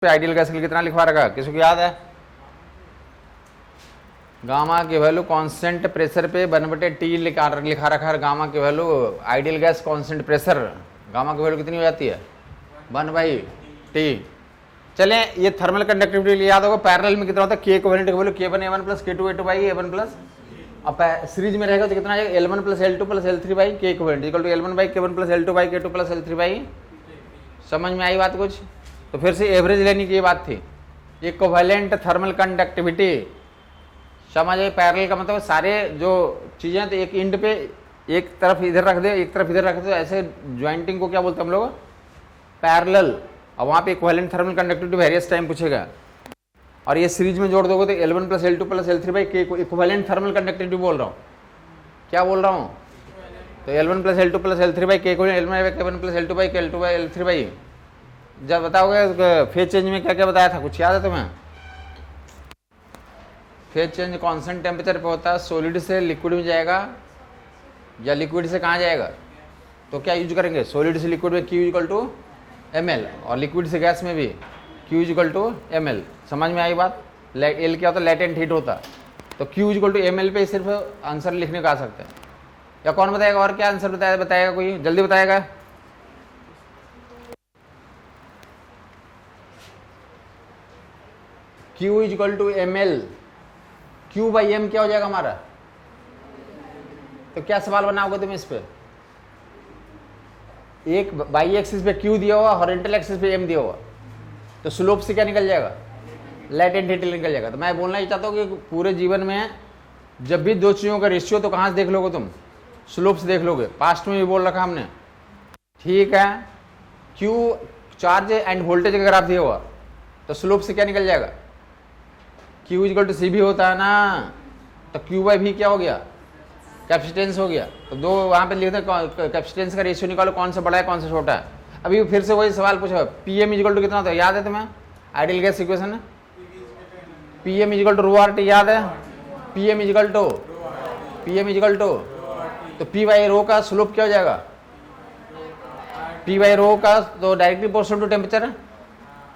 पे ideal gas के लिए कितना लिखवा रखा, किसी को याद है? गामा की वैल्यू कांस्टेंट प्रेशर पे 1/T लिखा रखा है। गामा की value ideal gas constant pressure, gamma की वैल्यू कितनी हो जाती है? 1/T। चलें, ये थर्मल कंडक्टिविटी याद होगा। पैरेलल में कितना होता है? K इक्विवेलेंट की value K1A1 plus K2A2/A1 plus, अब सीरीज में रहेगा तो कितना आ जाएगा? L1 plus L2 plus L3/K equivalent equal to L1/K1 plus L2/K2 plus L3/। समझ में आई बात कुछ? तो फिर से एवरेज लेने की ये बात थी। इक्विवेलेंट थर्मल कंडक्टिविटी समझ आई। पैरेलल का मतलब सारे जो चीजें तो एक इंड पे एक तरफ इधर रख दे, एक तरफ इधर रख दे, ऐसे ज्वाइंटिंग को क्या बोलते हैं हम लोग? पैरेलल। और वहां पे equivalent thermal conductivity various time पूछेगा, और ये सीरीज में जोड़ दोगे तो L1 plus L2 plus L3/K को इक्विवेलेंट थर्मल कंडक्टिविटी बोल रहा हूँ। क्या बोल रहा हूँ? तो L1 plus L2 plus L3/K को L1/K1 प्लस L2/K2/L3/। जब बताओगे फेज चेंज में क्या क्या बताया था, कुछ याद है तुम्हें? फेज चेंज कांस्टेंट टेम्परेचर पे होता है, सॉलिड से लिक्विड में जाएगा या लिक्विड से कहाँ जाएगा, तो क्या यूज करेंगे? सॉलिड से लिक्विड में Q इक्वल टू ml, और लिक्विड से गैस में भी Q इक्वल टू ml। समझ में आई बात? L क्या होता है? लेटेंट हीट होता है, तो Q इक्वल टू ml पे सिर्फ आंसर लिखने का आ सकता है। या कौन बताएगा? और क्या आंसर बताएगा कोई? जल्दी बताएगा। Q equal to ml, Q/m क्या हो जाएगा हमारा? तो क्या सवाल बनाओगे तुम इस पे? एक बाई एक्सिस पे Q दिया हुआ, हॉरिजॉन्टल एक्सिस पे m दिया हुआ, तो स्लोप से क्या निकल जाएगा? लेटेंट हीट निकल जाएगा। तो मैं बोलना ही चाहता हूँ कि पूरे जीवन में जब भी दो चीजों का रेशियो, तो कहाँ से देख लोगे तुम? स्लोप से देख लोगे। पास्ट में भी बोल रखा हमने, ठीक है? Q चार्ज एंड वोल्टेज का ग्राफ दिया हुआ, तो स्लोप से क्या निकल जाएगा? Q इक्वल टू C भी होता है ना, तो Q/V क्या हो गया? कैपेसिटेंस हो गया। तो दो वहां पे लिखते हैं कैपेसिटेंस का रेशियो निकालो, कौन सा बड़ा है कौन सा छोटा है। अभी फिर से वही सवाल पूछा, Pm इक्वल टू कितना होता है? याद है तुम्हें? आइडियल गैस इक्वेशन है Pm इक्वल टू ρRT, याद है? Pm इक्वल टू तो P/ρ का स्लोप क्या हो जाएगा? P/ρ का तो डायरेक्टली प्रोपोर्शनल टू टेम्परेचर है,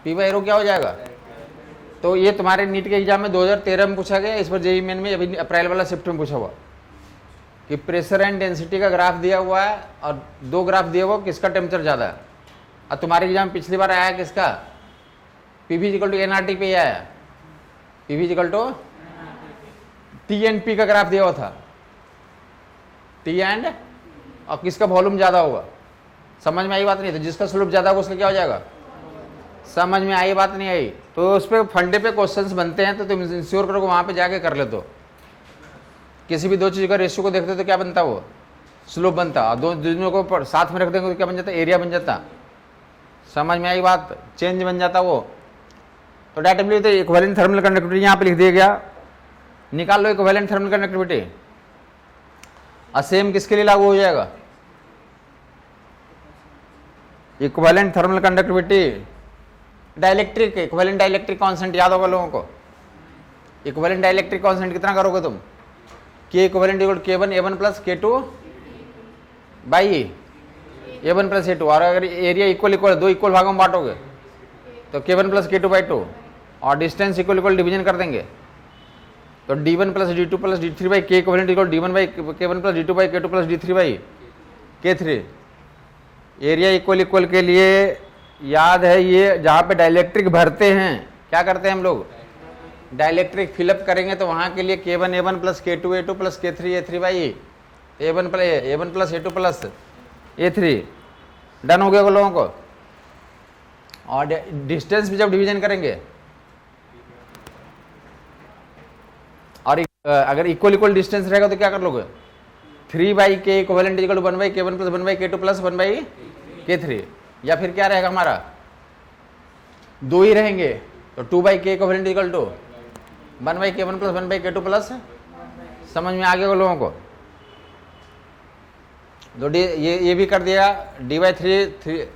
P/ρ क्या हो जाएगा? तो ये तुम्हारे नीट के एग्जाम में 2013 में पूछा गया, इस पर जेईई मेन में अभी अप्रैल वाला शिफ्ट में पूछा हुआ कि प्रेशर एंड डेंसिटी का ग्राफ दिया हुआ है और दो ग्राफ दिया हुआ, किसका टेम्परेचर ज़्यादा है। और तुम्हारे एग्जाम पिछली बार आया किसका? PV इक्वल टू nRT पे आया, PV इक्वल टू T&P का ग्राफ दिया हुआ था, T एंड, और किसका वॉल्यूम ज़्यादा होगा। समझ में आई बात नहीं? तो जिसका स्लोप ज़्यादा होगा उसका क्या हो जाएगा? समझ में आई बात नहीं आई? तो उस पर फंडे पे क्वेश्चंस बनते हैं, तो तुम इंश्योर करो वहां पे जाके कर ले। तो किसी भी दो चीज का रेशियो को देखते हो तो क्या बनता? वो स्लोप बनता। और दो दोनों को साथ में रख देंगे तो क्या बन जाता? एरिया बन जाता। समझ में आई बात? चेंज बन जाता वो। तो डायरेक्टली तो इक्विवेलेंट थर्मल कंडक्टिविटी यहाँ पे लिख दिया गया, निकाल लो इक्विवेलेंट थर्मल कंडक्टिविटी। और सेम किसके लिए लागू हो जाएगा? Equivalent thermal conductivity dielectric, equivalent dielectric constant याद होगा लोगों को? इक्विवेलेंट डाइलेक्ट्रिक कांस्टेंट कितना करोगे तुम? K equivalent equal K1A1 plus K2/A1 plus A2, और अगर एरिया इक्वल दो इक्वल भागों में बांटोगे तो K1 प्लस K2/2, और डिस्टेंस इक्वल डिवीजन कर देंगे तो D1 plus D2 plus D3/K equivalent equal D1/K1 plus D2/K2 plus D3/K3। Area equal के लिए याद है, ये जहाँ पे डाइलेक्ट्रिक भरते हैं क्या करते हैं हम लोग? डाइलेक्ट्रिक फिलअप करेंगे तो वहाँ के लिए K1A1 plus K2A2 plus K3A3/A1 plus A2 plus A3। Done हो गया वो लोगों को। और डिस्टेंस भी जब डिवीजन करेंगे, और अगर इक्वल डिस्टेंस रहेगा तो क्या कर लोगे? 3/K equivalent equal 1/K1 plus 1/K2 plus 1/K3। या फिर क्या रहेगा हमारा? दो ही रहेंगे तो 2/K equivalent equal to 1/K1 plus 1/K2 plus. समझ में आ गया लोगों को? तो ये भी कर दिया D/3।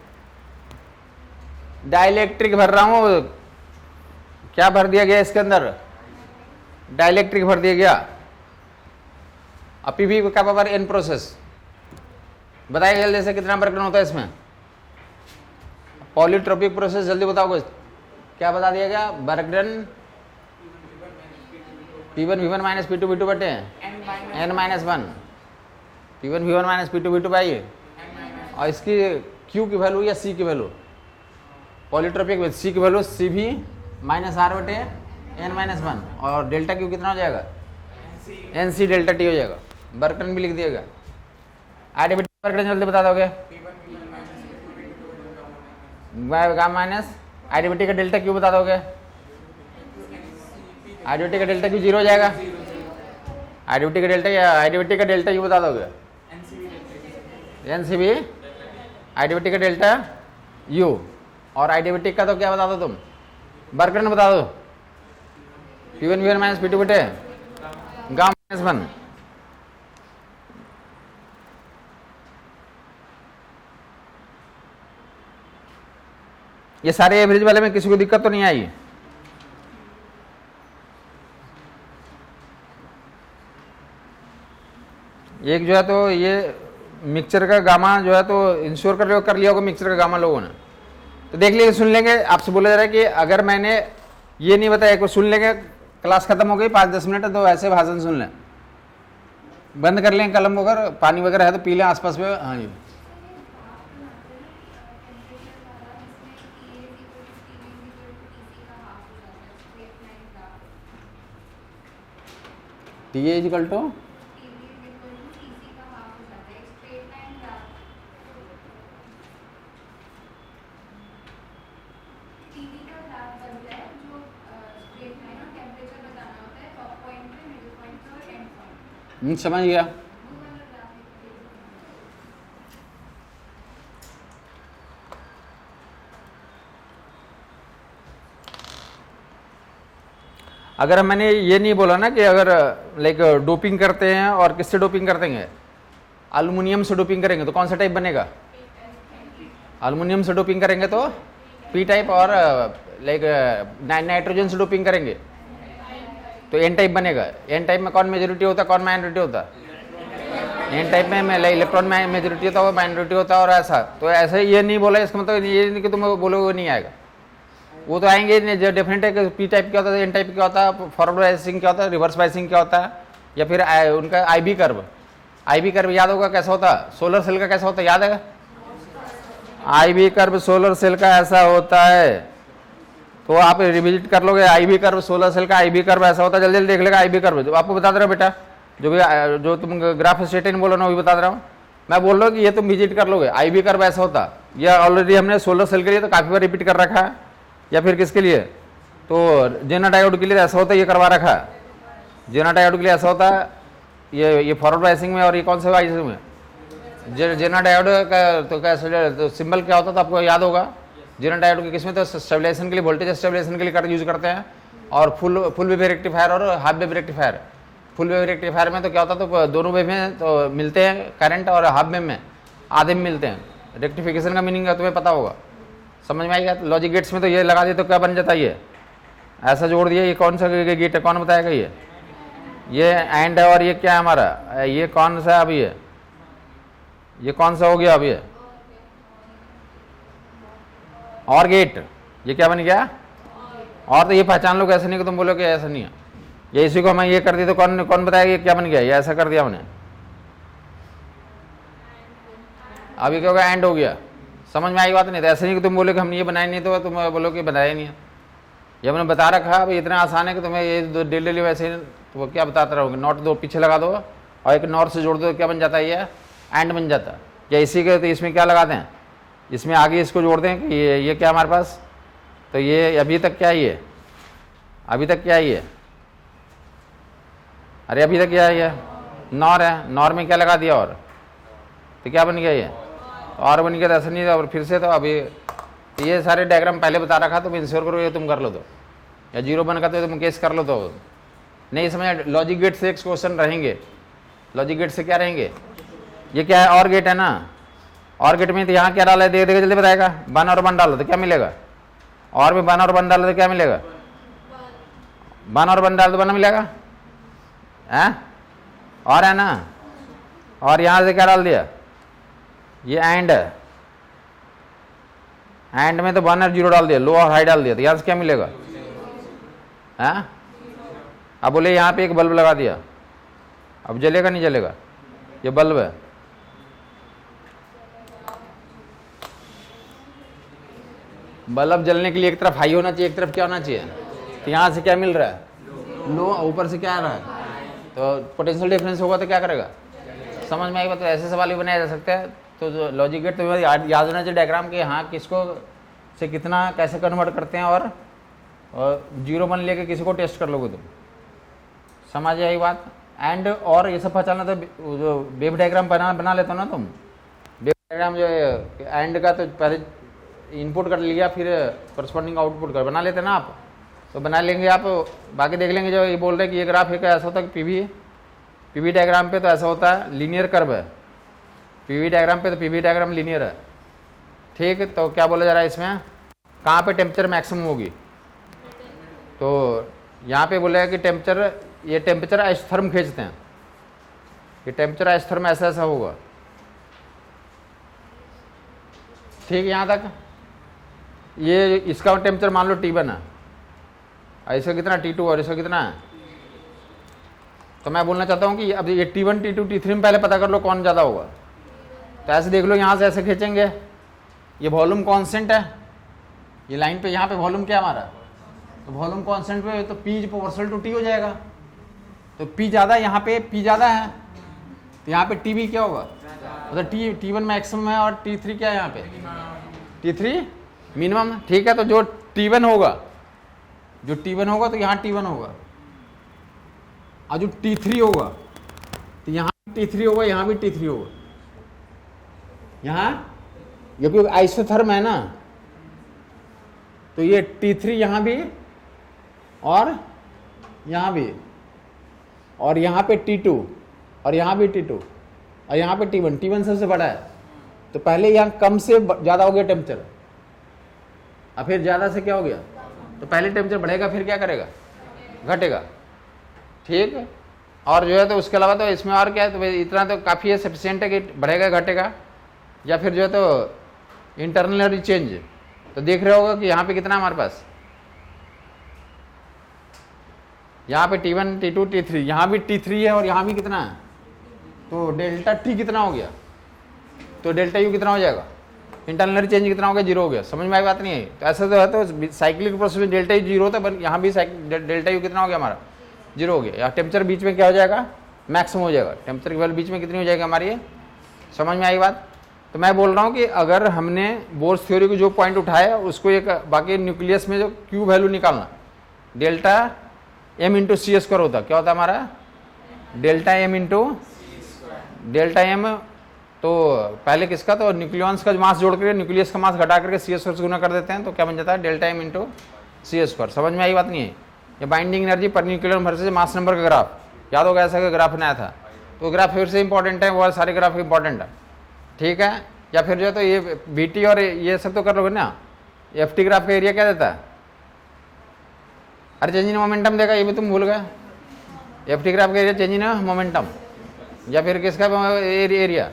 डाइलेक्ट्रिक भर रहा हूं, क्या भर दिया गया इसके अंदर? डाइलेक्ट्रिक भर दिया गया। अब PV का पावर n प्रोसेस बताइए जल्दी से, कितना वर्क डन होता है इसमें? पॉलीट्रोपिक प्रोसेस जल्दी बताओगे? क्या बता दिया गया, work done P1 V1 minus P2 V2 बटे n minus 1, P1 V1 minus P2 V2 by, और इसकी Q की वैल्यू या C की वैल्यू, पॉलीट्रोपिक विद C की वैल्यू CV माइनस R बटे n माइनस 1, और डेल्टा Q कितना हो जाएगा, NC डेल्टा T हो जाएगा। वर्क डन भी लिख दिएगा। आइडेंटिटी वर्क डन जल्दी बता दोगे, गामा माइनस आइडेंटिटी का डेल्टा Q बता दोगे, आइडेंटिटी का डेल्टा Q 0 हो जाएगा, आइडेंटिटी का डेल्टा या आइडेंटिटी का डेल्टा U बता दोगे, NCB आइडेंटिटी का डेल्टा U, और आइडेंटिटी का तो क्या बता दो तुम, वर्क डन बता दो, P1 V1 माइनस P2 बटे गामा माइनस 1। ये सारे एवरेज वाले में किसी को दिक्कत तो नहीं आई। एक जो है तो ये मिक्सचर का गामा जो है तो इंश्योर कर लिया होगा मिक्सचर का गामा लोगों ने, तो देख लीजिए, सुन लेंगे। आपसे बोला जा रहा है कि अगर मैंने ये नहीं बताया को सुन लेंगे, क्लास खत्म हो गई 5-10 मिनट तो ऐसे भाषण सुन लें, बंद कर लें कलम वगैरह, पानी वगैरह है तो पी लें आसपास में। हाँ जी, टी ए इक्वल टू समझ गया। अगर मैंने ये नहीं बोला ना कि अगर लाइक डोपिंग करते हैं और किससे डोपिंग करते हैं, अल्युमिनियम से डोपिंग करेंगे तो कौन सा टाइप बनेगा, अल्युमिनियम से डोपिंग करेंगे तो पी टाइप, और लाइक नाइट्रोजन से डोपिंग करेंगे तो एन टाइप बनेगा। एन टाइप में कौन मेजोरिटी होता है, कौन माइनॉरिटी होता है, एन टाइप में इलेक्ट्रॉन मेजोरिटी होता है, माइनॉरिटी होता है, और ऐसा। तो ऐसे ये नहीं बोला, इसका मतलब ये नहीं कि तुम बोलोगे वो नहीं आएगा, वो तो आएंगे। जो डिफरेंट है कि पी टाइप क्या होता है, एन टाइप क्या होता है, फॉरवर्ड बायसिंग क्या होता है, रिवर्स बायसिंग क्या होता है, या फिर उनका आई बी कर्व याद होगा कैसा होता है, सोलर सेल का कैसा होता है, याद है, आई बी कर्व सोलर सेल का ऐसा होता है। तो आप रिविजिट कर लोगे, आई बी कर्व सोलर सेल का आई बी कर्व ऐसा होता है, जल्दी जल्दी देख लेगा। आई बी कर्व जो आपको बता दे रहा हूँ बेटा, जो तुम ग्राफ स्टेटन बोलो ना वो भी बता दे रहा हूँ मैं, बोल रहा हूँ कि ये तुम विजिट कर लोगे, आई बी कर्व ऐसा होता है। यह ऑलरेडी हमने सोलर सेल के लिए तो काफ़ी बार रिपीट कर रखा है, या फिर किसके लिए, तो जेना डायोड के लिए ऐसा होता है, ये करवा रखा है। जेना डायोड के लिए ऐसा होता है, ये फॉरवर्ड बायसिंग में, और ये कौन से बायसिंग में, जेना डायोड का तो कैसे तो सिंबल क्या होता है तो आपको याद होगा। जेना डायोड के किसमें तो स्टेबलाइजेशन के लिए, वोल्टेज स्टेबलाइजेशन के लिए यूज करते हैं, और फुल वेव रेक्टिफायर और half wave rectifier. Full wave rectifier में तो क्या होता है, तो दोनों वेव में तो मिलते हैं करंट, और हाफ वेव में आधे में मिलते हैं। रेक्टिफिकेशन का मीनिंग तुम्हें पता होगा, समझ में आएगा। लॉजिक गेट्स में तो ये लगा दिए तो क्या बन जाता है, ये ऐसा जोड़ दिया। ये कौन सा गेट है, कौन बताएगा, ये एंड है, और ये क्या है हमारा, ये कौन सा है अभी, ये कौन सा हो गया अभी, और गेट, ये क्या बन गया, और। तो ये पहचान लो, ऐसा नहीं कि तुम बोलो कि ऐसा नहीं है, ये इसी को हमें ये कर दी तो कौन बताएगा ये क्या बन गया, ये ऐसा कर दिया हमने, अभी क्या होगा, एंड हो गया। समझ में आई बात नहीं, तो ऐसे नहीं कि तुम बोलो कि हमने ये बनाया नहीं, तो तुम बोलो कि बनाया नहीं है, ये हमने बता रखा है। अभी इतना आसान है कि तुम्हें ये डेली वैसे तो वो क्या बताते रहोगे, नॉट दो पीछे लगा दो और एक नॉट से जोड़ दो, क्या बन जाता है, ये एंड बन जाता है। या इसी के तो इसमें क्या लगाते हैं, इसमें आगे इसको जोड़ दें कि ये क्या हमारे पास, तो ये अभी तक क्या ही है, अभी तक क्या ही है, अरे अभी तक क्या है, नॉर है, नॉर में क्या लगा दिया, और तो क्या बन गया, ये और बन गया। तो ऐसा नहीं था, और फिर से तो अभी ये सारे डायग्राम पहले बता रखा, तुम इंश्योर करो ये तुम कर लो, तो या जीरो बन का तो तुम केस कर लो, तो नहीं समझ। लॉजिक गेट से एक क्वेश्चन रहेंगे, लॉजिक गेट से क्या रहेंगे, ये क्या है, और गेट है ना, और गेट में तो यहाँ क्या डाला है, देख जल्दी बताएगा, 1 और 1 डालो तो क्या मिलेगा, और भी 1 और 1 डालो तो क्या मिलेगा, 1 और 1 डाल तो 1 मिलेगा, है और है ना, और यहाँ से क्या डाल दिया, ये एंड है, एंड में तो 1 और 0 डाल दिया, लो और हाई डाल दिया, तो यहाँ से क्या मिलेगा? हाँ, अब बोले यहाँ पे एक बल्ब लगा दिया, अब जलेगा नहीं जलेगा? ये बल्ब है, बल्ब जलने के लिए एक तरफ हाई होना चाहिए, एक तरफ क्या होना चाहिए? तो यहाँ से क्या मिल रहा है? लो, ऊपर से क्या आ रहा है? तो पोटेंशियल डिफरेंस होगा तो क्या करेगा? समझ में आई बात? तो ऐसे सवाल भी बनाया जा सकता है। तो जो लॉजिक गेट तो याद होना चाहिए डायग्राम के, हाँ किसको से कितना कैसे कन्वर्ट करते हैं, और 0-1 लेके किसी को टेस्ट कर लोगे तुम, समझ आई बात? एंड और ये सब पहचानना, तो जो वेव डायग्राम बना लेते हो ना तुम, वेव डायग्राम जो है एंड का, तो पहले इनपुट कर लिया, फिर करस्पॉन्डिंग आउटपुट कर बना लेते ना आप, तो बना लेंगे आप, बाकी देख लेंगे। जो ये बोल रहे हैं कि ये ग्राफ है, ऐसा होता है कि पीवी डायग्राम पे तो ऐसा होता है, लीनियर कर्व है पीवी डायग्राम पे, तो पीवी डायग्राम लीनियर है, ठीक है। तो क्या बोला जा रहा है इसमें, कहाँ पे टेम्परेचर मैक्सिमम होगी? तो यहाँ पे बोला है कि टेम्परेचर, ये टेम्परेचर आइसोथर्म खींचते हैं, ये टेम्परेचर आइसोथर्म ऐसा ऐसा होगा, ठीक है। यहाँ तक ये इसका टेम्परेचर मान लो T1 है, इसका कितना T2 और इसका कितना है? तो मैं बोलना चाहता हूँ कि अब ये T1 T2 T3 में पहले पता कर लो कौन ज़्यादा होगा। तो ऐसे देख लो, यहाँ से ऐसे खींचेंगे, ये वॉल्यूम कांस्टेंट है, ये लाइन पे, यहाँ पे वॉल्यूम क्या हमारा, तो वॉल्यूम कांस्टेंट पे तो P प्रोपोर्शनल टू T हो जाएगा, तो P ज़्यादा, यहाँ पे P ज़्यादा है, तो यहाँ पे TV क्या होगा? मतलब T1 मैक्सिमम है और T3 क्या है यहाँ पे? T3 मिनिमम, ठीक है। तो जो T1 होगा, तो यहाँ T1 होगा, और जो T3 होगा तो यहाँ भी T3 होगा, यहाँ भी T3 होगा, यहाँ ये क्योंकि आइसोथर्म है ना, तो ये T3 यहाँ भी और यहाँ भी, और यहाँ पे T2 और यहाँ भी T2 और यहाँ पे T1 सबसे बड़ा है। तो पहले यहाँ कम से ज़्यादा हो गया टेम्परेचर, और फिर ज़्यादा से क्या हो गया? तो पहले टेम्परेचर बढ़ेगा, फिर क्या करेगा? घटेगा, ठीक है। और जो है तो उसके अलावा तो इसमें और क्या है, तो इतना तो काफ़ी है, सफिशिएंट है कि बढ़ेगा घटेगा, या फिर जो है तो इंटरनल चेंज। तो देख रहे होगा कि यहाँ पे कितना हमारे पास, यहाँ पे T1 T2 T3, यहाँ भी T3 है और यहाँ भी कितना है, तो डेल्टा T कितना हो गया, तो डेल्टा U कितना हो जाएगा, इंटरनल चेंज कितना हो गया? 0 हो गया। समझ में आई बात नहीं है? तो ऐसा तो है, तो साइक्लिक प्रोसेस में डेल्टा U 0 होता है, पर यहाँ भी डेल्टा U कितना हो गया हमारा? 0 हो गया। या टेम्परेचर बीच में क्या हो जाएगा? मैक्सिमम हो जाएगा। टेम्परेचर की वैल्यू बीच में कितनी हो जाएगी हमारी? समझ में आई बात? तो मैं बोल रहा हूँ कि अगर हमने बोर्स थ्योरी को जो पॉइंट उठाया उसको एक बाकी न्यूक्लियस में जो Q वैल्यू निकालना, डेल्टा M इंटू सी स्क्वायर होता, क्या होता है हमारा? Delta M into delta M। तो पहले किसका, तो न्यूक्लियॉन्स का मास जोड़ करके न्यूक्लियस का मास घटा करके सी स्क्वायर से गुना कर देते हैं, तो क्या बन जाता है? डेल्टा M इंटू सी स्क्वायर। समझ में आई बात नहीं है? ये बाइंडिंग एनर्जी पर न्यूक्लियर वर्सेस मास नंबर का ग्राफ, याद होगा ऐसा का ग्राफ बनाया था। तो ग्राफ फिर से इंपॉर्टेंट है, वो सारे ग्राफ इंपॉर्टेंट है, ठीक है। या फिर जो है तो ये BT और ये सब तो कर लोगे ना। FT ग्राफ का एरिया क्या देता है? अरे चेंज इन मोमेंटम देगा, ये भी तुम भूल गए। FT ग्राफ का एरिया चेंज इन मोमेंटम, या फिर किसका एरिया?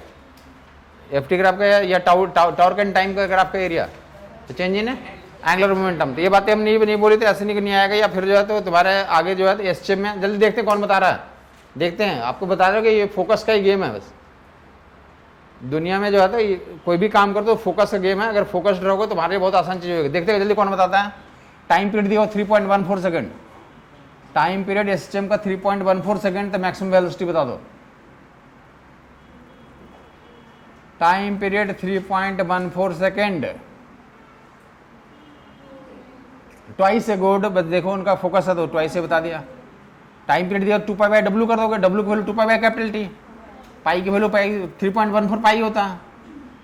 FT ग्राफ का या टॉर्क एंड टाइम का ग्राफ का एरिया, तो चेंज इन एंगुलर मोमेंटम। तो ये बातें हम नहीं बोली तो ऐसे नहीं आएगा। या फिर जो है तो तुम्हारे आगे जो है तो SHM में जल्दी देखते हैं कौन बता रहा है, देखते हैं। आपको बता रहा हूँ कि ये फोकस का ही गेम है बस। दुनिया में जो है तो कोई भी काम करो तो फोकस का गेम है। अगर फोकस्ड रहोगे तो तुम्हारे लिए बहुत आसान चीज होगी। देखते हैं जल्दी कौन बताता है। टाइम पीरियड दिया 3.14 सेकंड, टाइम पीरियड SHM का 3.14 सेकंड, तो मैक्सिमम वेलोसिटी बता दो। Time period 3.14 second, twice a good. बस देखो उनका फोकस है तो ट्वाइस से बता दिया। टाइम पीरियड दिया 2π/W कर दोगे, W की वैल्यू 2π/T, पाई की वैल्यू 3.14 पाई होता है,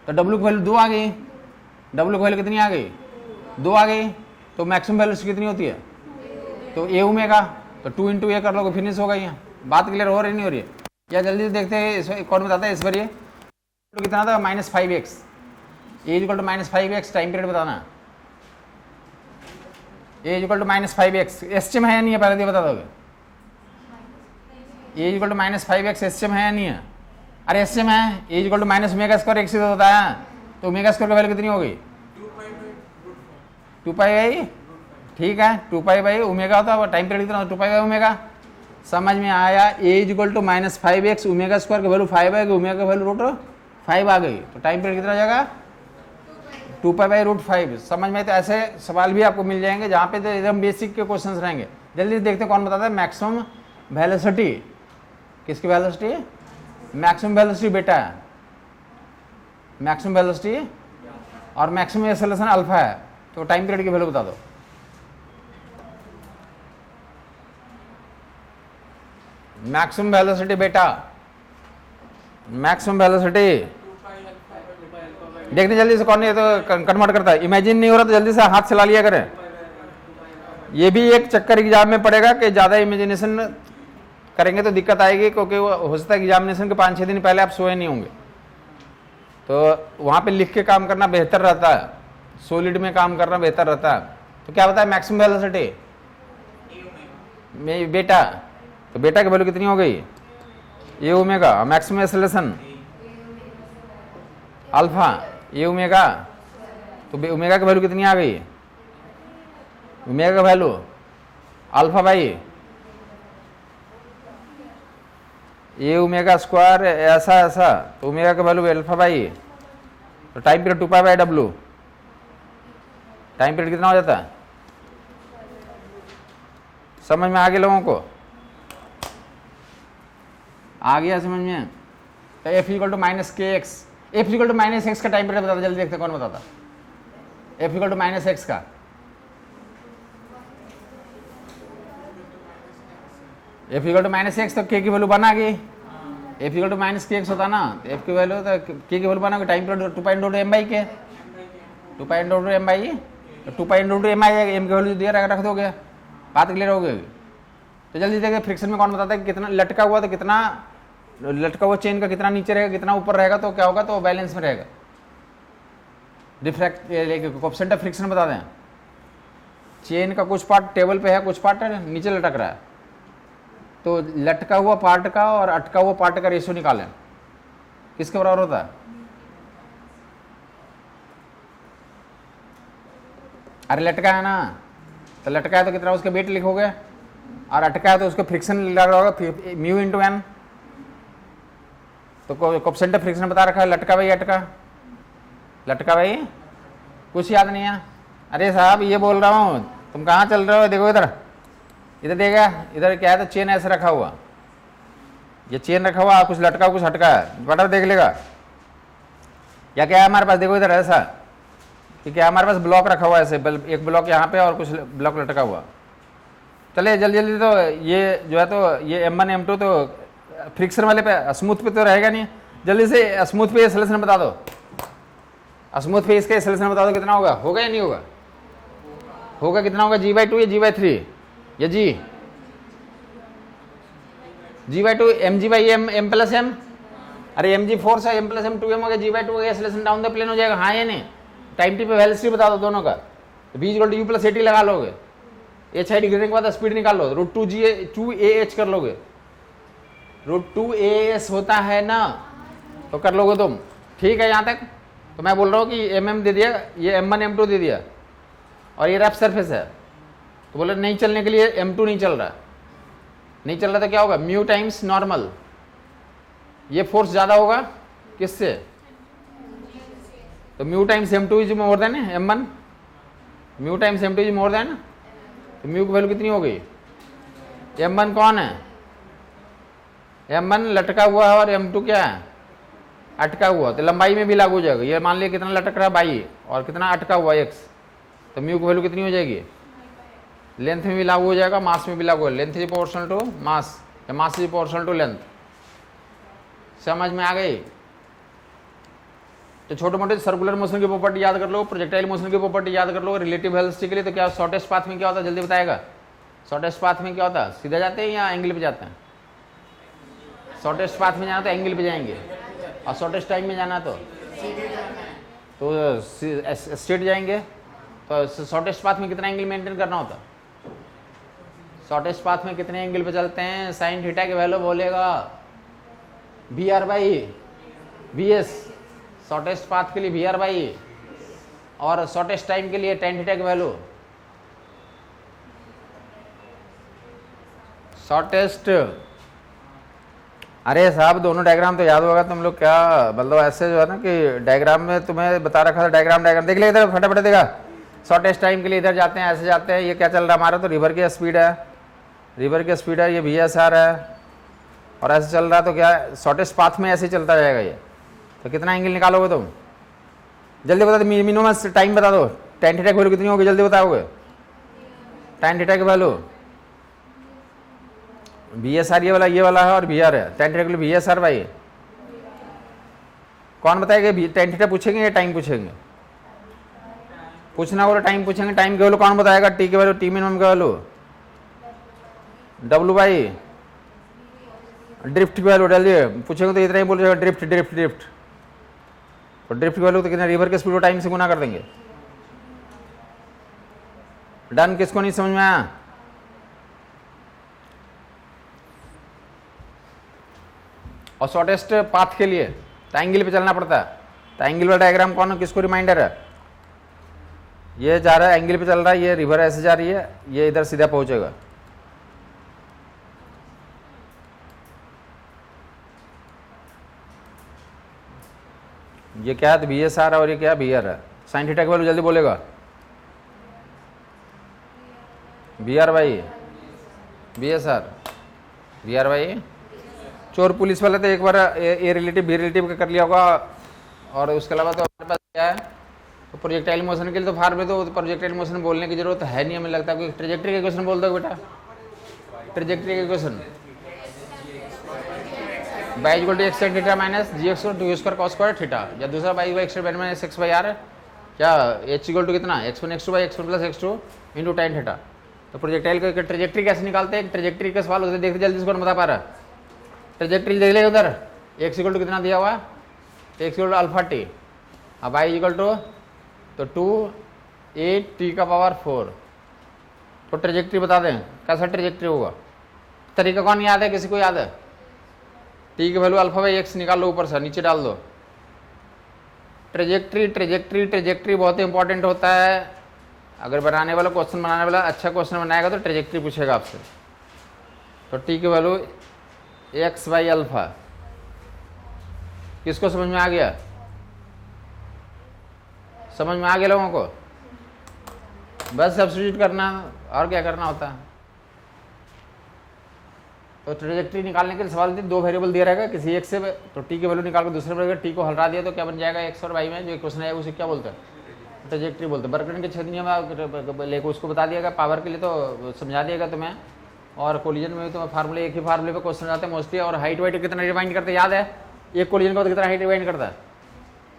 तो W की वैल्यू 2 आ गई। W की वैल्यू कितनी आ गई? 2 आ गई। तो मैक्सिमम वैल्यू कितनी होती है? तो A ओमेगा, तो 2 इंटू A कर लोगे, फिनिश हो गई है बात। क्लियर हो रही नहीं हो रही है? या जल्दी से देखते हैं कौन बताता है इस बार। ये तो कितना था? -5x, A equal to -5x। Time period बताना है। A equal to -5x। SHM है या नहीं है पहले ये बता दोगे? A equal to -5x SHM है या नहीं है? अरे SHM है। A equal to -omega square x से होता है, तो ओमेगा स्क्वायर की वैल्यू कितनी हो गई? 2 पाई बाई, ठीक है 2 पाई बाई ओमेगा होता है, टाइम पीरियड कितना 2 पाई बाई ओमेगा। समझ में आया। A is equal to -5x omega square की वैल्यू 5 आएगी, ओमेगा की वैल्यू √5 आ गई, तो टाइम पीरियड कितना हो जाएगा 2 पाई बाई √5। समझ में। तो ऐसे सवाल भी आपको मिल जाएंगे जहाँ पे तो एकदम बेसिक के क्वेश्चंस रहेंगे। जल्दी से देखते हैं कौन बताता है मैक्सिमम वेलोसिटी। किसकी वेलोसिटी? मैक्सिमम वेलोसिटी बेटा है, मैक्सिमम वेलोसिटी और मैक्सिमम एक्सेलरेशन अल्फा है। तो टाइम पीरियड की वैल्यू बता दो। मैक्सिमम वेलोसिटी बेटा, मैक्सिमम वेलोसिटी देखने जल्दी से कौन ये तो कन्वर्ट करता है। इमेजिन नहीं हो रहा तो जल्दी से हाथ चला लिया करें। ये भी एक चक्कर एग्जाम में पड़ेगा कि ज़्यादा इमेजिनेशन करेंगे तो दिक्कत आएगी, क्योंकि वो हो सकता है एग्जामिनेशन के 5-6 दिन पहले आप सोए नहीं होंगे, तो वहाँ पे लिख के काम करना बेहतर रहता है, सॉलिड में काम करना बेहतर रहता है। तो क्या बताया मैक्सिमम वेलोसिटी में बेटा, तो बेटा की वैल्यू कितनी हो गई ए ओमेगा, मैक्सिमम एक्सेलरेशन अल्फा ए ओमेगा, तो ओमेगा की वैल्यू कितनी आ गई, ओमेगा का value alpha by A omega square ऐसा ऐसा, तो ओमेगा का वैल्यू अल्फा बाई, तो time period 2 pi by W, time period कितना हो जाता है। समझ में आ गया लोगों को? आ गया समझ में? तो F equal to -kx, F equal to -x का टाइम पीरियड बताता, जल्दी देखते कौन बताता। एफ इक्वल टू -x का, एफ इक्वल टू -x तो k की वैल्यू बना गई। एफ इक्वल टू -kx होता ना, एफ की वैल्यू तो k की वैल्यू बना, time period 2 pi × m by के, 2 पाई × m बाई, तो 2 पाई × m आएगा, m की वैल्यू दिया रहेगा, रख दोगे, बात क्लियर हो गई। तो जल्दी देखिए फ्रिक्शन में कौन बताता है कि कितना लटका हुआ, तो कितना लटका हुआ चेन का कितना नीचे रहेगा कितना ऊपर रहेगा, तो क्या होगा, तो बैलेंस में रहेगा। डिफ्रैक्ट कोएफिशिएंट ऑफ फ्रिक्शन बता दें। चेन का कुछ पार्ट टेबल पे है, कुछ पार्ट नीचे लटक रहा है, तो लटका हुआ पार्ट का और अटका हुआ पार्ट का रेशियो निकालें, किसके बराबर होता है। अरे लटका है ना, तो लटका है तो कितना उसके वेट लिखोगे, और अटका है तो उसको फ्रिक्शन लग रहा होगा म्यू इंटू एन। तो कोएफिशिएंट ऑफ फ्रिक्शन बता रखा है, लटका भाई अटका, लटका भाई कुछ याद नहीं है। अरे साहब ये बोल रहा हूँ, तुम कहाँ चल रहे हो, देखो इधर, इधर देखा, इधर क्या है, तो चेन ऐसे रखा हुआ, ये चेन रखा हुआ, कुछ लटका कुछ हटका है, बटर देख लेगा। या क्या है हमारे पास, देखो इधर ऐसा कि क्या हमारे पास ब्लॉक रखा हुआ है ऐसे, एक ब्लॉक यहाँ पे और कुछ ब्लॉक लटका हुआ। चले जल्दी जल्दी, तो ये जो है तो ये M1 M2 तो फ्रिक्शन वाले पे, स्मूथ पे तो रहेगा नहीं। जल्दी से स्मूथ पे सॉल्यूशन बता दो, स्मूथ पे इसका सॉल्यूशन बता दो कितना होगा, होगा या नहीं होगा, होगा कितना होगा, G/2 या G/3 या G/2 mg/m m+m, अरे mg फोर्स है, m+m 2m हो गया, G/2 हो गया, सॉल्यूशन डाउन द प्लेन हो जाएगा, हाँ या नहीं। टाइम टी पे वेलोसिटी बता दो दोनों का, तो v = u + at लगा लोगे, h हाइट गिरने के बाद स्पीड निकाल लो, √2ah कर लोगे, √2as होता है ना, तो कर लोगे तुम, ठीक है यहाँ तक। तो मैं बोल रहा हूँ कि mm दे दिया, ये m1 m2 दे दिया, और ये रफ सरफेस है, तो बोले नहीं चलने के लिए m2 नहीं चल रहा, नहीं चल रहा तो क्या होगा, म्यू टाइम्स नॉर्मल, ये फोर्स ज़्यादा होगा किससे, तो mu times m2 is more than m1, mu times m2 is more than, तो म्यू की वैल्यू कितनी हो गई, m1 कौन है, m1 लटका हुआ है और m2 क्या है, अटका हुआ, तो लंबाई में भी लागू हो जाएगा। ये मान लिया कितना लटक रहा है बाई और कितना अटका हुआ x, तो म्यू की वैल्यू कितनी हो जाएगी, लेंथ में भी लागू हो जाएगा, मास में भी लागू है, length is proportional to mass या mass is proportional to length. समझ में आ गई। तो छोटे मोटे सर्कुलर मोशन की प्रॉपर्टी याद कर लो, प्रोजेक्टाइल मोशन की प्रॉपर्टी याद कर लो, रिलेटिव वेलोसिटी के लिए तो क्या शॉर्टेस्ट पाथ में क्या होता है, जल्दी बताएगा, शॉर्टेस्ट पाथ में क्या होता है, सीधा जाते हैं या एंगल पे जाते हैं, शॉर्टेस्ट पाथ में जाना तो एंगल पे जाएंगे, और शॉर्टेस्ट टाइम में जाना तो स्ट्रेट जाएंगे। तो शॉर्टेस्ट पाथ में कितना एंगल मेंटेन करना होता है, शॉर्टेस्ट पाथ में कितने एंगल पे चलते हैं, साइन थीटा की वैल्यू बोलेगा VR/VS, शॉर्टेस्ट पाथ के लिए VR/, और शॉर्टेस्ट टाइम के लिए tan थीटा की वैल्यू, शॉर्टेस्ट। अरे साहब दोनों डायग्राम तो याद होगा तुम लोग, क्या मतलब ऐसे जो है ना कि डायग्राम में तुम्हें बता रखा था, डायग्राम देख ले इधर फटाफट देगा। शॉर्टेस्ट टाइम के लिए इधर जाते हैं, ऐसे जाते हैं, ये क्या चल रहा है हमारा, तो रिवर की स्पीड है, रिवर की स्पीड है, ये VSR है, और ऐसे चल रहा है, तो क्या शॉर्टेस्ट पाथ में ऐसे चलता जाएगा ये। तो कितना एंगल निकालोगे तुम, जल्दी बता दो, मिनिमम टाइम बता दो, tan थीटा की वैल्यू कितनी होगी, जल्दी बताओगे। tan थीटा की वैल्यू VSR ये वाला है और VR है, tan थीटा की वैल्यू VSR भाई। कौन बताएगा, tan थीटा पूछेंगे या टाइम पूछेंगे, पूछना होगा टाइम पूछेंगे, टाइम की वैल्यू कौन बताएगा, T की वैल्यू, T मिनिमम की वैल्यू, W भाई, ड्रिफ्ट की वैल्यू डालिए, पूछेंगे तो इतना ही बोलिएगा, ड्रिफ्ट ड्रिफ्ट ड्रिफ्ट, और ड्रिफ्ट की वैल्यू तो कितना, रिवर के स्पीड को टाइम से गुना कर देंगे। डन, किसको नहीं समझ में आया। और शॉर्टेस्ट पाथ के लिए तो एंगल पे चलना पड़ता है, तो एंगल वाला डायग्राम कौन है, किसको रिमाइंडर है, ये जा रहा है एंगल पे चल रहा है, ये रिवर ऐसे जा रही है, ये इधर सीधा पहुंचेगा। ये क्या है, VSR और ये क्या VR है। साइन थीटा की वैल्यू जल्दी बोलेगा, VR भाई, VSR, VR भाई। चोर पुलिस वाले तो एक बार ए रिलेटिव बी रिलेटिव का कर लिया होगा, और उसके अलावा तो हमारे पास क्या है, तो प्रोजेक्टाइल मोशन के लिए तो फार्मूले, तो प्रोजेक्टाइल मोशन बोलने की जरूरत है नहीं, हमें लगता है कोई ट्रेजेक्ट्री के क्वेश्चन बोल दो बेटा, ट्रेजेक्ट्री के question, y equal to x tan theta minus gx two square cos square theta, या दूसरा y x minus x by R, क्या h इक्वल टू कितना, x1 x2 by x1 plus x2 into tan theta. तो projectile का trajectory कैसे निकालते हैं, trajectory का सवाल होते हैं, देखते जल्दी इसको बता पा रहा है, ट्रेजेक्ट्री देख ले उधर, x इक्वल टू कितना दिया हुआ, x equal to alpha t, अब y इक्वल टू तो 2 का पावर 4, तो ट्रेजेक्ट्री बता दें कैसा ट्रेजेक्ट्री होगा। तरीका कौन याद है, किसी को याद है, टी की वैल्यू अल्फा बाई एक्स निकाल लो, ऊपर से नीचे डाल दो। ट्रेजेक्ट्री ट्रेजेक्ट्री ट्रेजेक्ट्री बहुत इंपॉर्टेंट होता है, अगर बनाने वाला क्वेश्चन बनाने वाला अच्छा क्वेश्चन बनाएगा तो ट्रेजेक्ट्री पूछेगा आपसे। तो टी की वैल्यू एक्स बाई अल्फा, किसको समझ में आ गया, समझ में आ गया लोगों को, बस सब्स्टिट्यूट करना और क्या करना होता है। तो ट्रेजेक्ट्री निकालने के लिए सवाल दो वेरिएबल दिया रहेगा, किसी एक से तो टी की वैल्यू निकाल कर दूसरे पर टी को हटा दिया तो क्या बन जाएगा, एक्स और वाई में जो क्वेश्चन आएगा उसे क्या बोलते हैं, ट्रेजेक्ट्री बोलते हैं। बर्कलेन के छेद नियम लेकर उसको बता दिएगा, पावर के लिए तो समझा दिएगा तुम्हें, और कोलिजन में भी तो फार्मूले एक ही फार्मूले पे क्वेश्चन आते हैं मोस्टली। और हाइट वाइट कितना रिवाइंड करते याद है, एक कोलिजन का कितना हाइट रिवाइंड करता है,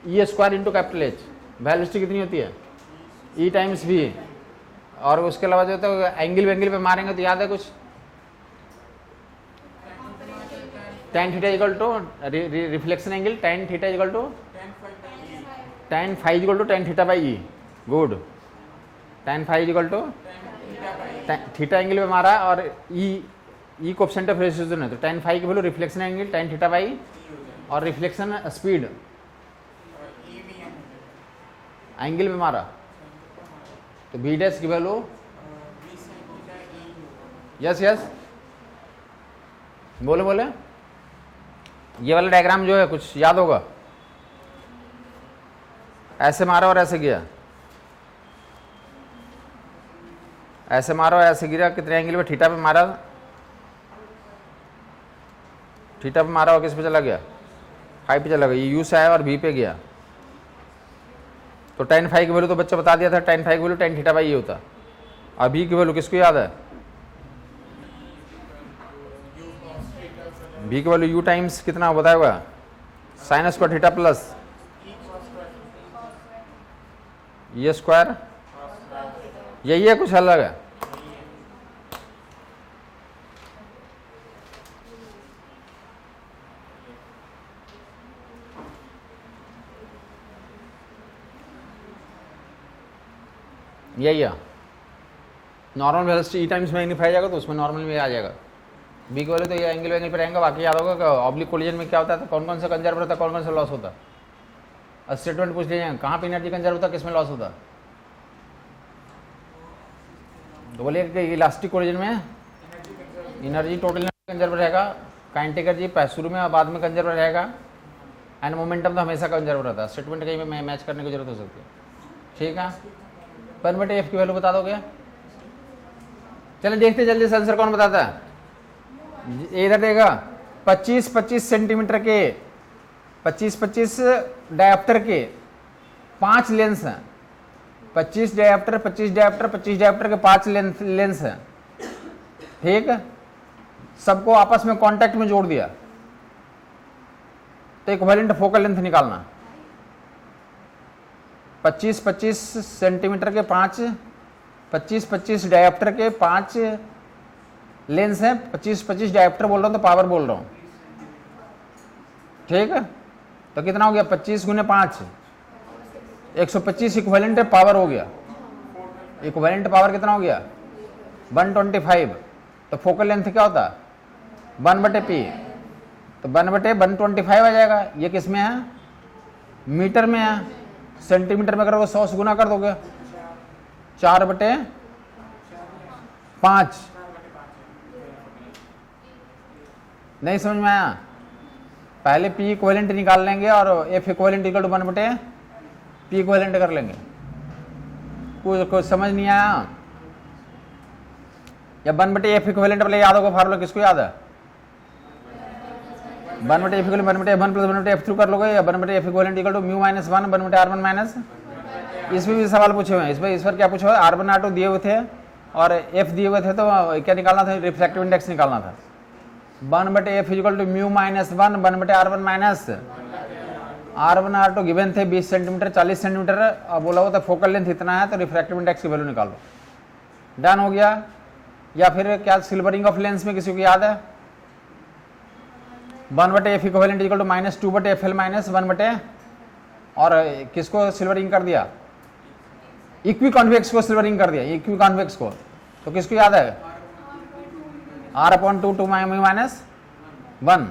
E square into capital H, velocity कितनी होती है ई टाइम्स वी, और उसके अलावा जो होता है एंगल पे मारेंगे तो याद है कुछ, tan theta equal to reflection angle, tan theta equal to tan phi equal to tan theta by e, good, tan phi equal to theta angle पे मारा और ई कोएफिशिएंट ऑफ रेसिस्टेंस है, तो tan फाई की value reflection angle tan theta by और reflection speed angle पे मारा, तो बी डैश की वैल्यू, यस यस बोले बोले, ये वाला डायग्राम जो है कुछ याद होगा, ऐसे मारा और ऐसे गया, ऐसे मारा और ऐसे गिरा, कितने एंगल पे, थीटा पे मारा, थीटा पे मारा और किस पे चला गया, फाइव पे चला गया, ये यू से आया और बी पे गया। तो tan फाई की वैल्यू तो बच्चा बता दिया था, tan फाई की वैल्यू tan थीटा बाई ये होता, और बी की वैल्यू किसको याद है, बी की वैल्यू यू टाइम्स कितना बताया हुआ, साइन स्क्वायर थीटा प्लस ये स्क्वायर, यही है कुछ अलग है, यही है नॉर्मल वेलोसिटी ई टाइम्स मैग्नीफाई जाएगा तो उसमें नॉर्मल में आ जाएगा। बी की वैल्यू तो ये एंगल पे रहेंगे, बाकी याद होगा कि ऑब्लिक कोलिजन में क्या होता है, तो कौन कौन सा कंजर्व होता है, कौन कौन सा लॉस होता है, स्टेटमेंट पूछ लीजिए कहाँ पे एनर्जी कंजर्व होता, किसमें लॉस होता। तो बोलिए कि इलास्टिक ओरिजिन में एनर्जी टोटल कंजर्व रहेगा, काइनेटिक एनर्जी शुरू में और बाद में कंजर्व रहेगा, एंड मोमेंटम तो हमेशा कंजर्व रहता है। स्टेटमेंट कहीं में मैच करने की जरूरत हो सकती है। ठीक है, पर बेटे एफ की वैल्यू बता दोगे। चलिए देखते जल्दी से आंसर कौन बताता है। इधर देगा 25-25 सेंटीमीटर के 25-25 डायप्टर के 5 लेंस हैं। 25 डायप्टर 25 डायप्टर 25 डायप्टर के 5 लेंस हैं। ठीक है, सबको आपस में कांटेक्ट में जोड़ दिया तो इक्विवेलेंट फोकल लेंथ निकालना। 25-25 सेंटीमीटर के 25-25 डायप्टर के 5 लेंस हैं। 25-25 डायप्टर बोल रहा हूं तो पावर बोल रहा हूं। ठीक है, तो कितना हो गया 25 गुने 5 125 इक्विवेलेंट पावर हो गया। इक्विवेलेंट पावर कितना हो गया 125। तो फोकल लेंथ क्या होता 1/p, तो 1/125 आ जाएगा। ये किस में है, मीटर में है। सेंटीमीटर में करोगे 100 से गुना कर दोगे, 4/5। नहीं समझ में आया। पहले P इक्विवेलेंट निकाल लेंगे और F equivalent equal to 1/P equivalent कर लेंगे। कुछ समझ नहीं आया। या 1/F इक्विवेलेंट वाले याद होगा फार्मूला, किसको याद है 1/F equal 1/F1 plus 1/F2 कर लोगे, या 1/F equivalent equal to mu minus 1 1/R1 minus. इसमें भी सवाल पूछे हुए हैं। इस पर क्या पूछा हुआ है, R1 R2 दिए हुए थे और F दिए हुए थे, तो क्या निकालना था, रिफ्रैक्टिव इंडेक्स निकालना था। 1/F equal to mu minus 1 1/R1 minus R1 R2 given थे 20 सेंटीमीटर 40 सेंटीमीटर, अब बोला हुआ था फोकल लेंथ इतना है, तो रिफ्रैक्टिव इंडेक्स की वैल्यू निकालो। डन हो गया। या फिर क्या सिल्वरिंग ऑफ लेंस में किसी को याद है 1/F equivalent equal to -2/FL minus 1/, और किसको सिल्वरिंग कर दिया, इक्वी कॉन्वेक्स को सिल्वरिंग कर दिया, इक्वी कॉन्वेक्स को। तो किसको याद है R/2 2 -1।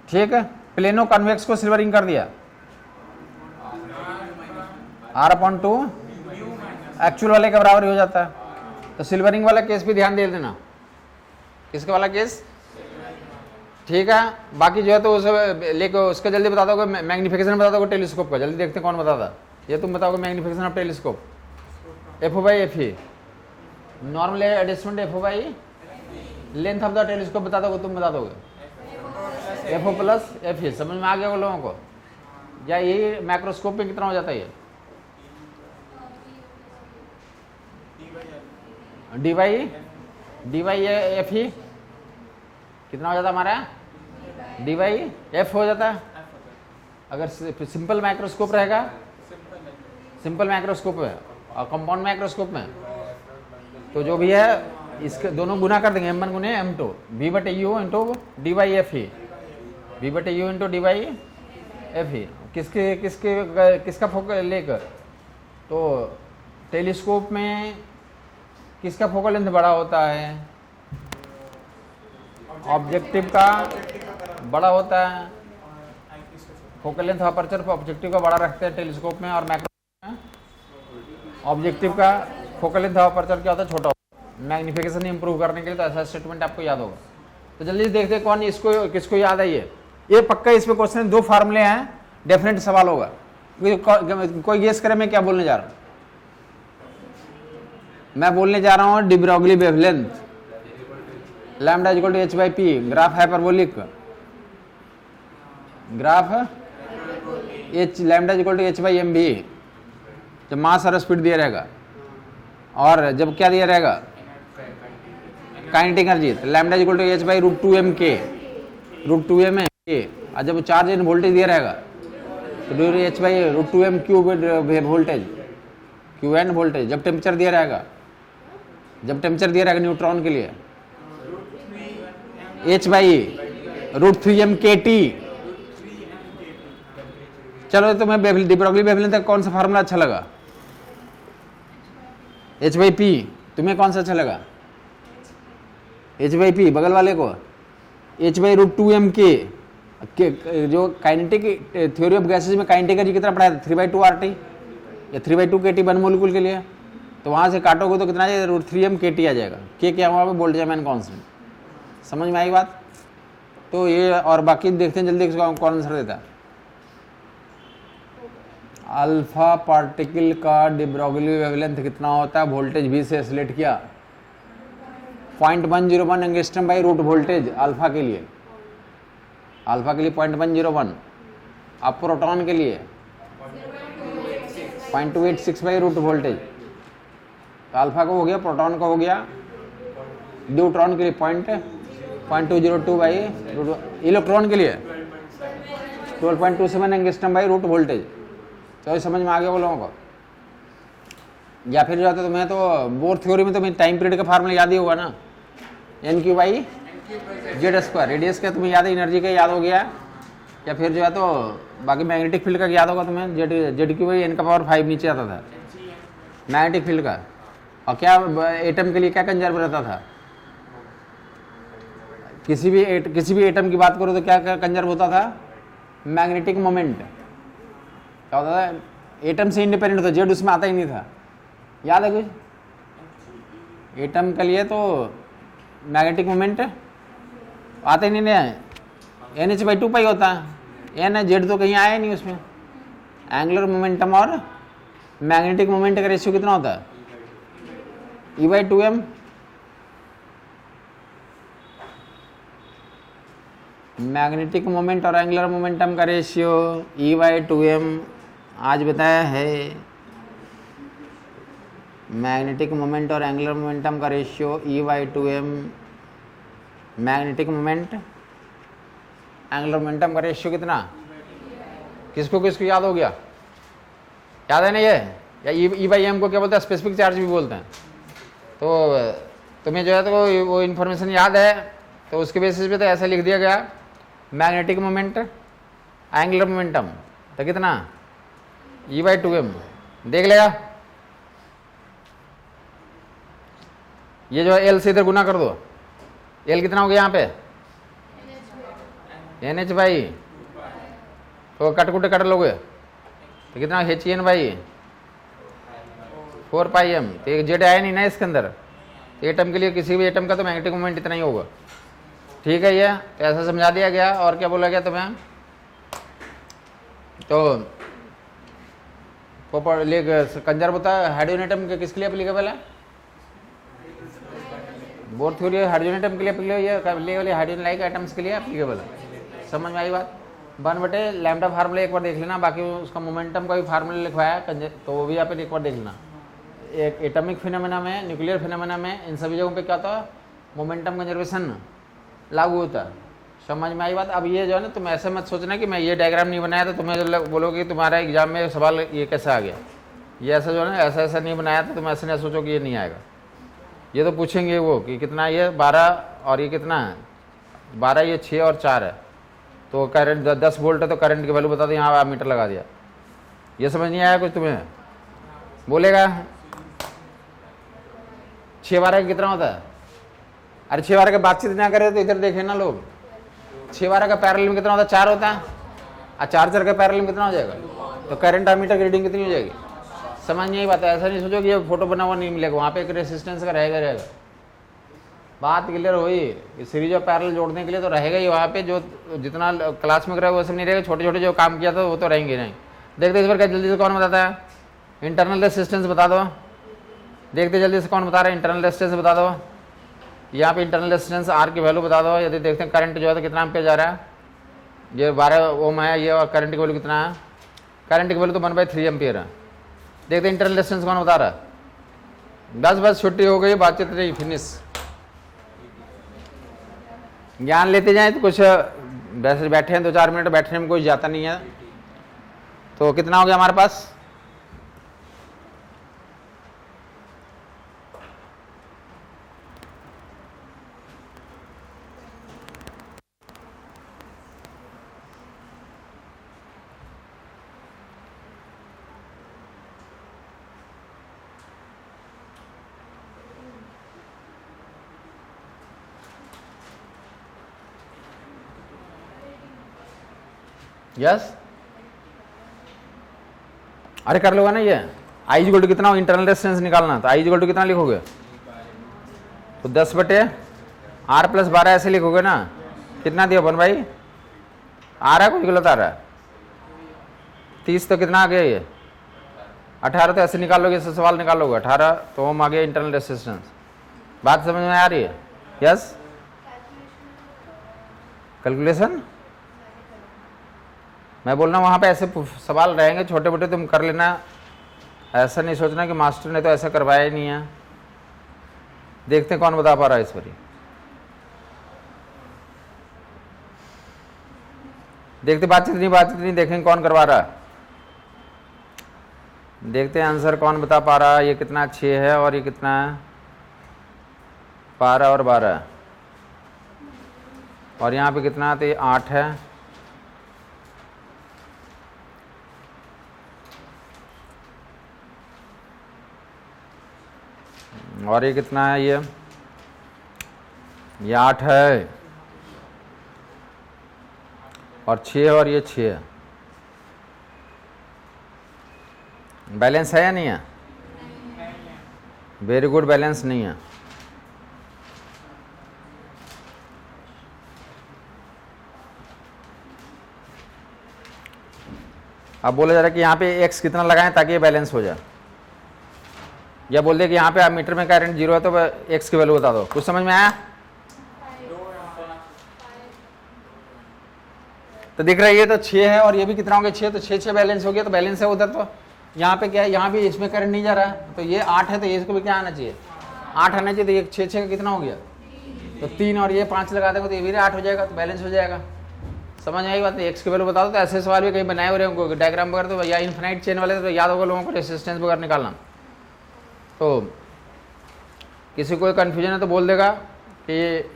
ठीक है, प्लेनो कॉन्वेक्स को सिल्वरिंग कर दिया R/2 एक्चुअल वाले के बराबर हो जाता है। तो सिल्वरिंग वाला केस भी ध्यान दे देना। किसके वाला केस, ठीक है। बाकी जो है तो उसे लेके उसका जल्दी बता दोगे, मैग्निफिकेशन बता दोगे टेलीस्कोप का। जल्दी देखते कौन बताता। ये तुम बताओगे magnification of telescope F/Fe, normal adjustment F/E, length of the telescope बता दोगे, तुम बता दोगे F प्लस Fe। समझ में आ गया वो लोगों को। या यही माइक्रोस्कोप में कितना हो जाता है, ये dy Fe कितना हो जाता हमारा dy/f हो जाता है। अगर सिंपल माइक्रोस्कोप रहेगा, सिंपल माइक्रोस्कोप में और कंपाउंड माइक्रोस्कोप में, तो जो भी है इसके दोनों गुना कर देंगे, m1 गुने m2 v/u into dy/fe, v/u into dy/fe। किसका फोकल लेकर, तो टेलीस्कोप में किसका फोकल लेंथ बड़ा होता है, ऑब्जेक्टिव का बड़ा होता है। फोकल लेंथ अपर्चर ऑब्जेक्टिव का बड़ा रखते हैं टेलीस्कोप में, और मैक्रोस्कोप में ऑब्जेक्टिव का फोकल लेंथ अपर्चर क्या होता है, छोटा होता है। मैग्निफिकेशन इंप्रूव करने के लिए तो ऐसा स्टेटमेंट आपको याद होगा। तो जल्दी देखते हैं कौन इसको किसको याद है। ये पक्का इसमें क्वेश्चन 2 फार्मूले हैं, डेफिनेट सवाल होगा। कोई गेस करे मैं क्या बोलने जा रहा हूँ। मैं बोलने जा रहा हूँ de Broglie wavelength lambda equal to h/p, graph hyperbolic, graph h lambda equal to h/mv, जब मास और स्पीड दिया रहेगा, और जब क्या दिया रहेगा काइनेटिक एनर्जी, तो lambda equal to h/√2m k, √2m है, और जब चार्ज इन वोल्टेज दिया रहेगा तो h/√2m cube voltage, qn voltage. जब टेम्परेचर दिया रहेगा, न्यूट्रॉन के लिए h/√3m kt। चलो तुम्हें डी ब्रोगली वेवलेंथ का कौन सा फार्मूला अच्छा लगा, h/p। तुम्हें कौन सा अच्छा लगा, h/p, बगल वाले को h/√2m k जो काइनेटिक थ्योरी ऑफ गैसेज में काइनेटिक एनर्जी कितना पड़ा है 3/2 RT या 3/2 KT 1 मोलिक्यूल के लिए, तो वहाँ से काटोगे तो कितना आ जाएगा √3m KT आ जाएगा। के क्या वहाँ पे बोल्ट्जमैन कांस्टेंट। समझ में आई बात। तो ये और बाकी देखते हैं जल्दी कौन आंसर देता है। अल्फा पार्टिकल का डी ब्रोगली वेवलेंथ कितना होता है, वोल्टेज V से एसलेट किया 0.101 angstrom by root voltage alpha के लिए, अल्फा के लिए 0.101, अब प्रोटॉन के लिए 0.286 बाई रूट वोल्टेज। तो अल्फा का हो गया, प्रोटॉन का हो गया, न्यूट्रॉन के लिए 0.202 बाई रूट, इलेक्ट्रॉन के लिए 12.27 एंगस्ट्रम बाई रूट वोल्टेज। तो ये समझ में आ गया वो लोगों को। या फिर जो है तो तुम्हें तो बोर थ्योरी में तुम्हें टाइम पीरियड का फार्मूला याद ही होगा ना, NQ/Z², रेडियस का तुम्हें याद है, एनर्जी का याद हो गया। या फिर जो है तो बाकी मैग्नेटिक फील्ड का याद होगा तुम्हें, ZQ/N⁵ नीचे आता था मैग्नेटिक फील्ड का। और क्या एटम के लिए क्या कंजर्व रहता था, किसी भी एटम की बात करो तो क्या कंजर्व होता था, मैग्नेटिक मोमेंट। क्या होता था, एटम से इंडिपेंडेंट था, जेड उसमें आता ही नहीं था, याद है कुछ। एटम के लिए तो मैग्नेटिक मोमेंट आता ही नहीं है, NH/2 होता है, एन है, जेड तो कहीं आया नहीं उसमें। एंगुलर मोमेंटम और मैग्नेटिक मोमेंट का रेशियो कितना होता है, E/2m। मैग्नेटिक मोमेंट और एंगुलर मोमेंटम का रेशियो E/2m आज बताया है। मैग्नेटिक मोमेंट और एंगुलर मोमेंटम का ratio E/2m, magnetic moment angular momentum का रेशियो कितना, किसको किसको याद हो गया, याद है ना ये। या E/m को क्या बोलते हैं, स्पेसिफिक चार्ज भी बोलते हैं। तो तुम्हें जो है तो वो इन्फॉर्मेशन याद है, तो उसके बेसिस पे तो ऐसा लिख दिया गया, मैग्नेटिक मोमेंट एंगुलर मोमेंटम तो कितना E/2m, देख लेगा। ये जो है L से इधर गुना कर दो, L कितना हो गया यहाँ पे, NH बाई, तो कट लोगे तो कितना HN/4πm। तो एक जेड आया नहीं ना इसके अंदर, एटम के लिए किसी भी एटम का तो मैग्नेटिक मोमेंट इतना ही होगा। ठीक है, ये तो ऐसा समझा दिया गया। और क्या बोला गया तुम्हें, तो कंजर्व होता है हाइड्रोजन एटम के किसके लिए एप्लीकेबल है, बोर थ्योरी हाइड्रोजन एटम के लिए एप्लीकेबल है, हाइड्रोजन लाइक एटम्स के लिए एप्लीकेबल है। समझ में आई बात। 1/λ फार्मूला एक बार देख लेना, बाकी उसका मोमेंटम का भी फार्मूला लिखवाया तो वो भी यहाँ पे एक बार देख लेना। एक एटॉमिक फिनोमेना में, न्यूक्लियर फिनोमेना में, इन सभी जगहों पे क्या होता है, मोमेंटम कंजर्वेशन लागू होता है। समझ में आई बात। अब ये जो है ना, तुम ऐसे मत सोचना कि मैं ये डायग्राम नहीं बनाया तो तुम्हें बोलोगे कि तुम्हारा एग्जाम में सवाल ये कैसे आ गया। ये ऐसा जो है ना, ऐसा नहीं बनाया तो तुम ऐसे नहीं सोचो कि ये नहीं आएगा। ये तो पूछेंगे वो कि कितना, ये 12 और ये कितना है, 12, ये 6 और 4 है, तो करंट 10 वोल्ट है तो करंट की वैल्यू बता दो, यहाँ मीटर लगा दिया। ये समझ नहीं आया कुछ तुम्हें, बोलेगा 6/12 का कितना होता है। अरे 6/12 का बातचीत ना करे तो इधर देखे ना लोग, 6/12 का पैरेलल में कितना होता है, 4 होता है, और 4 का पैरेलल में कितना हो जाएगा, तो करंट एमीटर की रीडिंग कितनी हो जाएगी। समझ नहीं बात है। ऐसा नहीं सोचो कि ये फोटो बना हुआ नहीं मिलेगा, वहाँ पे एक रेसिस्टेंस का रहेगा। बात क्लियर हुई। सीरीज ऑफ पैरेलल जोड़ने के लिए तो रहेगा ही वहाँ पे, जो जितना क्लास में करा वो सब नहीं रहेगा, छोटे छोटे जो काम किया था वो तो रहेंगे नहीं। देखते इस बार क्या जल्दी से कौन बताता है, इंटरनल रेसिस्टेंस बता दो। देखते जल्दी से कौन बता रहा है, इंटरनल रेसिस्टेंस बता दो। यहाँ पे इंटरनल रेसिस्टेंस R की वैल्यू बता दो। यदि देखते हैं करंट जो है तो कितना एम्पीयर जा रहा है, ये 12 ओम है ये, और करंट की वैल्यू कितना है, करंट की वैल्यू तो 1/3 एम्पीयर है। देखते इंटरनल रेसिस्टेंस कौन बता रहा है। बस छुट्टी हो गई, बातचीत नहीं, फिनिश। ज्ञान लेते जाएं तो कुछ वैसे बैठे हैं 2-4 मिनट, बैठने में कोई जाता नहीं है। तो कितना हो गया हमारे पास, यस, अरे कर लोगे ना ये। आई इक्वल टू कितना, इंटरनल रेजिस्टेंस निकालना, तो आई इक्वल टू कितना लिखोगे, तो 10/R+12 ऐसे लिखोगे ना। कितना दिया 1/, आ रहा है कुछ गलत आ रहा है, 30 तो कितना आ गया ये 18, तो ऐसे निकाल लोगे, इससे सवाल निकाल लोगे 18 तो ओम आ गया इंटरनल रेजिस्टेंस। बात समझ में आ रही है? यस, कैलकुलेशन मैं बोल रहा हूँ वहाँ पे ऐसे सवाल रहेंगे छोटे मोटे, तुम कर लेना, ऐसा नहीं सोचना कि मास्टर ने तो ऐसा करवाया ही नहीं है। देखते हैं कौन बता पा रहा है इस पर। देखते बातचीत नहीं, देखेंगे कौन करवा रहा है। देखते हैं आंसर कौन बता पा रहा है। ये कितना 6 है और ये कितना है 12 और 12, और यहाँ पे कितना, तो ये 8 है और ये कितना है, ये 8 है और 6 और ये 6 है। बैलेंस है या नहीं है? वेरी गुड, बैलेंस नहीं है। अब बोला जा रहा है कि यहाँ पे x कितना लगाएं ताकि ये बैलेंस हो जाए, या बोल दे कि यहाँ पे आप मीटर में करंट 0 है तो x की वैल्यू बता दो। कुछ समझ में आया? तो दिख रहा है ये तो 6 है और ये भी कितना हो गया 6, तो 6 बैलेंस हो गया, तो बैलेंस है उधर। तो यहाँ पे क्या है, यहाँ भी इसमें करंट नहीं जा रहा है, तो ये 8 है तो ये इसको भी क्या आना चाहिए 8 आना चाहिए, तो ये 6 का कितना हो गया, तो 3 और ये 5 लगा देंगे तो ये भी 8 हो जाएगा, तो बैलेंस हो जाएगा। समझ आई बात? एक्स की वैल्यू बता दो। तो ऐसे सवाल भी कहीं बनाए हो रहे होंगे डायग्राम वगैरह, तो या इन्फिनाइट चेन वाले तो याद होगा लोगों को रेसिस्टेंस वगैरह निकालना। तो किसी को कन्फ्यूजन है तो बोल देगा कि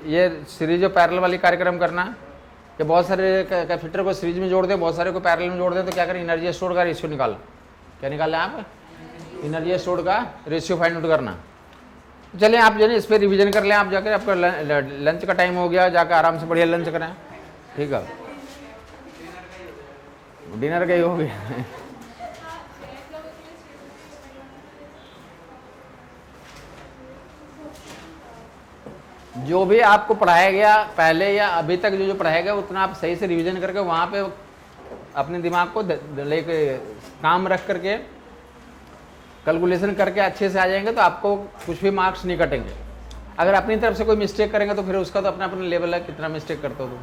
ये सीरीज और पैरेलल वाली कार्यक्रम करना है, कि बहुत सारे कैपेसिटर को सीरीज में जोड़ दे, बहुत सारे को पैरेलल में जोड़ दे, तो क्या करें, एनर्जी स्टोर का रेशियो निकाल। क्या निकालना है आप? एनर्जी स्टोर का रेशियो फाइंड आउट करना। चलिए आप जो है इस पर रिवीजन कर लें, आप जाकर, आपका लंच का टाइम हो गया, जाकर आराम से बढ़िया लंच करें। ठीक है, डिनर का ही हो गया। जो भी आपको पढ़ाया गया पहले या अभी तक जो पढ़ाया गया उतना आप सही से रिवीजन करके वहाँ पे अपने दिमाग को लेके काम रख करके कैलकुलेशन करके अच्छे से आ जाएंगे, तो आपको कुछ भी मार्क्स नहीं कटेंगे। अगर अपनी तरफ से कोई मिस्टेक करेंगे तो फिर उसका तो अपना अपना लेवल है, कितना मिस्टेक करते हो तुम।